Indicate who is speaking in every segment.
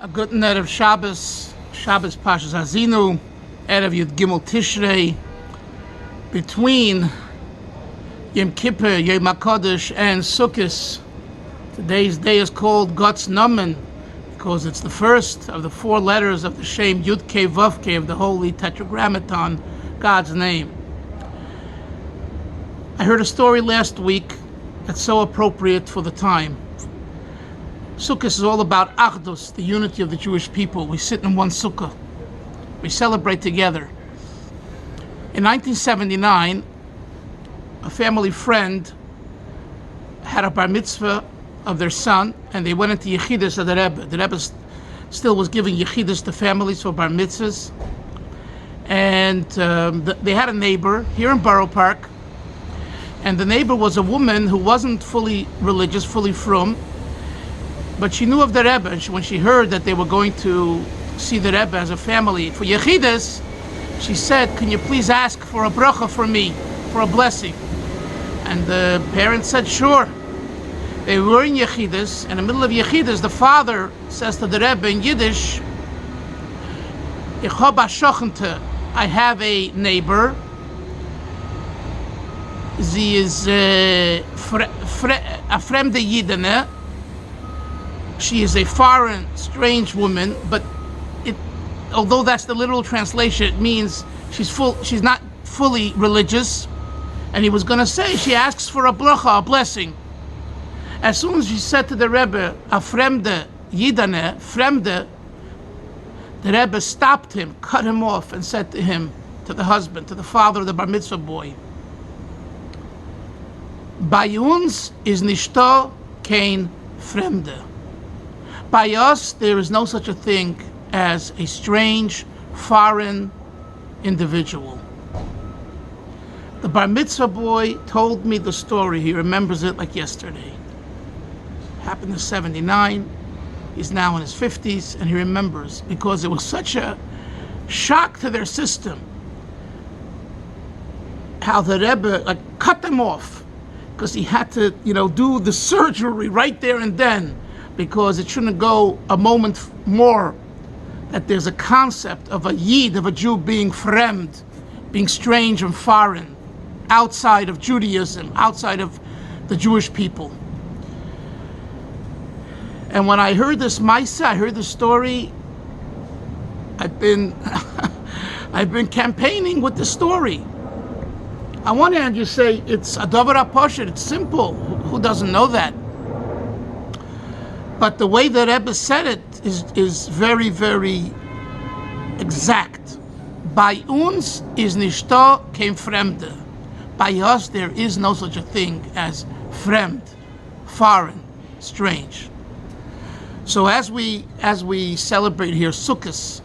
Speaker 1: A good night of Shabbos Pashas Hazinu, Erev Yud Gimel Tishrei, between Yom Kippur, Yom HaKodesh, and Sukkos. Today's day is called God's Namen because it's the first of the four letters of the Shem Yud Kei Vav Kei of the Holy Tetragrammaton, God's name. I heard a story last week that's so appropriate for the time. Sukkos is all about Achdus, the unity of the Jewish people. We sit in one sukkah. We celebrate together. In 1979, a family friend had a bar mitzvah of their son, and they went into Yechidus of the Rebbe. The Rebbe still was giving Yechidus to families for bar mitzvahs. And they had a neighbor here in Borough Park, and the neighbor was a woman who wasn't fully religious, fully frum, but she knew of the Rebbe, and when she heard that they were going to see the Rebbe as a family for Yechidus, she said, "Can you please ask for a bracha for me, for a blessing?" And the parents said, "Sure." They were in Yechidus, and in the middle of Yechidus, the father says to the Rebbe in Yiddish, "Ich hab a shochente, I have a neighbor. Sie is a fremde Yidene. She is a foreign, strange woman," but although that's the literal translation, it means she's not fully religious. And he was going to say, she asks for a bracha, a blessing. As soon as she said to the Rebbe, "a fremde Yidane," fremde, the Rebbe stopped him, cut him off, and said to him, to the husband, to the father of the bar mitzvah boy, "Bei uns is nishto kein fremde." By us, there is no such a thing as a strange, foreign individual. The bar mitzvah boy told me the story. He remembers it like yesterday. Happened in 79. He's now in his 50s, and he remembers because it was such a shock to their system how the Rebbe cut them off because he had to, do the surgery right there and then, because it shouldn't go a moment more that there's a concept of a Yid, of a Jew being fremd, being strange and foreign, outside of Judaism, outside of the Jewish people. And when I heard this Maisa, I heard this story, I've been campaigning with the story. On one hand, you say it's a davar HaPoshet, it's simple. Who doesn't know that? But the way that Rebbe said it is very, very exact. Bei uns is nishto kein fremde. By us, there is no such a thing as fremd, foreign, strange. So as we celebrate here Sukkos,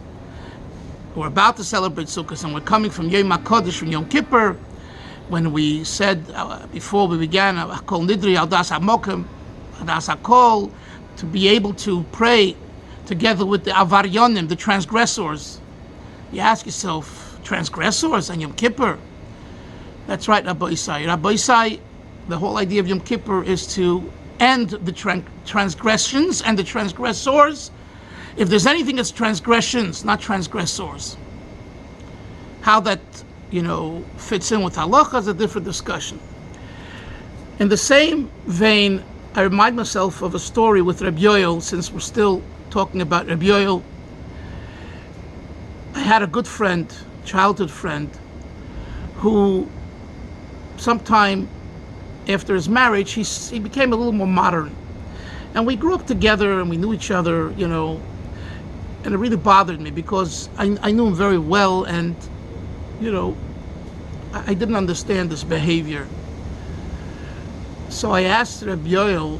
Speaker 1: we're about to celebrate Sukkos, and we're coming from Yom HaKodesh, from Yom Kippur, when we said before we began, Kol Nidri al Das HaMokem, Das HaKol, to be able to pray together with the avaryonim, the transgressors. You ask yourself, transgressors on Yom Kippur? That's right, Rabbi Isai. Rabbi Isai, the whole idea of Yom Kippur is to end the transgressions and the transgressors. If there's anything that's transgressions, not transgressors. How that, fits in with halacha is a different discussion. In the same vein, I remind myself of a story with R Yoel, since we're still talking about R Yoel. I had a good friend, childhood friend, who sometime after his marriage, he became a little more modern. And we grew up together and we knew each other, and it really bothered me because I knew him very well, and, I didn't understand this behavior. So I asked R Yoel,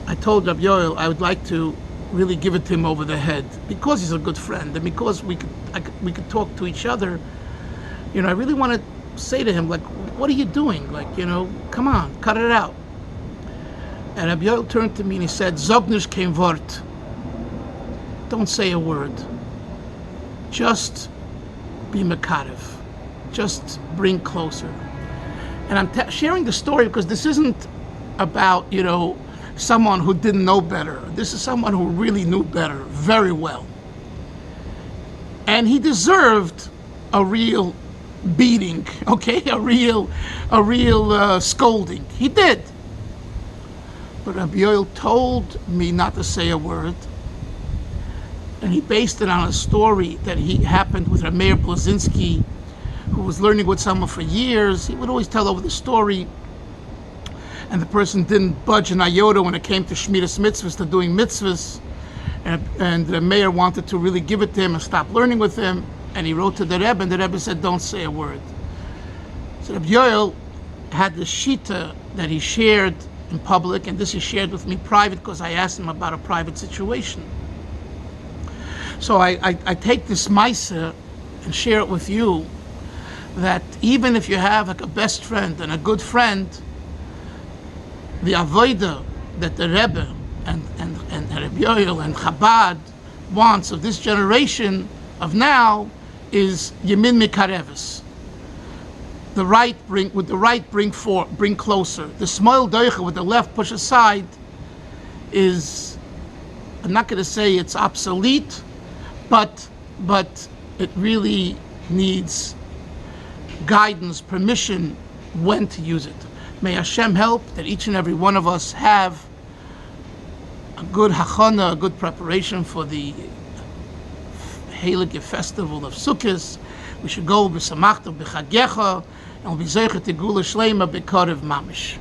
Speaker 1: I told R Yoel I would like to really give it to him over the head because he's a good friend and because we could talk to each other. I really want to say to him, what are you doing? Come on, cut it out. And R Yoel turned to me and he said, "Sag nicht kein Wort." Don't say a word. Just be mekarev. Just bring closer. And I'm sharing the story because this isn't about, someone who didn't know better. This is someone who really knew better very well. And he deserved a real beating, okay? A real scolding. He did. But R Yoel told me not to say a word. And he based it on a story that he happened with Meir Blazinski, who was learning with someone for years. He would always tell over the story, and the person didn't budge an iota when it came to Shmiras mitzvahs, to doing mitzvahs, and the mayor wanted to really give it to him and stop learning with him, and he wrote to the Rebbe, and the Rebbe said, don't say a word. So R Yoel had the shita that he shared in public, and this he shared with me private because I asked him about a private situation. So I take this Maisa and share it with you, that even if you have like a best friend and a good friend, the avodah that the Rebbe and R Yoel and Chabad wants of this generation of now is Yemin Mikareves. The right bring closer. The small doicha with the left push aside is, I'm not going to say it's obsolete, but it really needs guidance, permission, when to use it. May Hashem help that each and every one of us have a good hachana, a good preparation for the Heilige festival of Sukkos. We should go b'samachta b'chagecha, and we'll be zeicher tegula shleima b'karev mamish.